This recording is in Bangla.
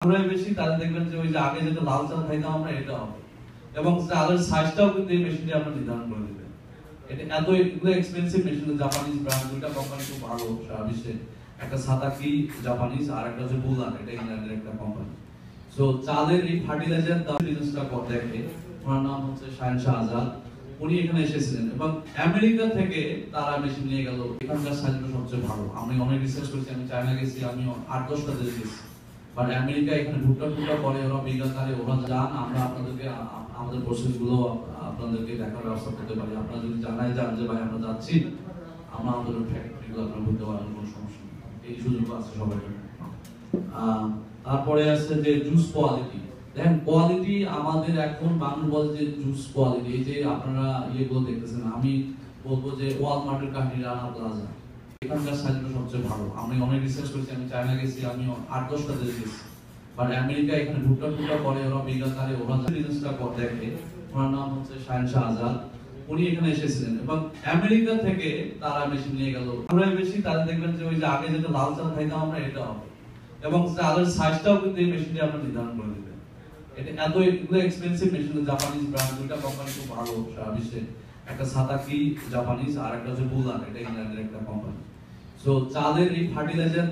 আমরা বেশি তাহলে দেখবেন যে ওই যে আগে যেটা লাল চাল খাইতাম আমরা এটা হবে এবং চালের সাইজটাও কিন্তু এই মেশিনটি আমরা নির্ধারণ করে দিবেন। এটা এগুলো এক্সপেন্সিভ মেশিন, জাপানিজ ব্র্যান্ড, দুইটা কোম্পানি খুব ভালো সারা বিশ্বে। একটা সাতাকি জাপানিজ আর একটা হচ্ছে বুলান, এটা ইংল্যান্ডের একটা কোম্পানি। সো চালের এই ফার্টিলাইজার দাম বিজনেসটা দেখে, ওনার নাম হচ্ছে শাহেনশাহ আজাদ। উনি এখানে এসেছিলেন এবং আমেরিকা থেকে তারা মেশিন নিয়ে গেল। এখানকার সাইজটা সবচেয়ে ভালো। আমি অনেক রিসার্চ করেছি, আমি চায়না গেছি, আমি 8-10টা দেশে গেছি। বাট আমেরিকা এখানে ভুট্টা করে ওরা বিজ্ঞাতারে ওরা যান, আমরা আপনাদেরকে আমাদের প্রসেস গুলো আপনাদেরকে দেখার ব্যবস্থা করতে পারি। আপনারা যদি জানাই যান যে ভাই আমরা যাচ্ছি, আমরা আমাদের ফ্যাক্টরি গুলো আপনারা বুঝতে পারবেন, কোনো সমস্যা নেই, এই সুযোগ আছে সবার জন্য। তারপরে আছে যে জুস কোয়ালিটি। দেখেন কোয়ালিটি আমাদের এখন বাংলা বলে যে জুস কোয়ালিটি, এই যে আপনারা ইয়েগুলো দেখতেছেন, আমি বলবো যে ওয়ালমার্টের কাহিনী, রানা প্লাজা, এখানকার সাইজটা সবচেয়ে ভালো। আমি অনেক রিসার্চ করেছি, আমি চায়না গেছি, আমি 8-10টা দেশে গেছি। বাট আমেরিকা এখানে ভুট্টা করে ওরা বিজ্ঞাতারে ওরা বিজনেসটা দেখে, ওনার নাম হচ্ছে শাহেনশাহ আজাদ। উনি এখানে এসেছিলেন এবং আমেরিকা থেকে তারা মেশিন নিয়ে গেল। আমরা বেশি তাহলে দেখবেন যে ওই যে আগে যেটা লাল চাল খাইতাম আমরা এটা হবে এবং চালের সাইজটাও কিন্তু এই মেশিনটি আমরা নির্ধারণ করে দিবেন। এটা এগুলো এক্সপেন্সিভ মেশিন, জাপানিজ ব্র্যান্ড, দুইটা কোম্পানি খুব ভালো সারা বিশ্বে। একটা সাতাকি জাপানিজ আর একটা হচ্ছে বুলান, এটা ইংল্যান্ডের একটা কোম্পানি। সো চালের এই ফার্টিলাইজার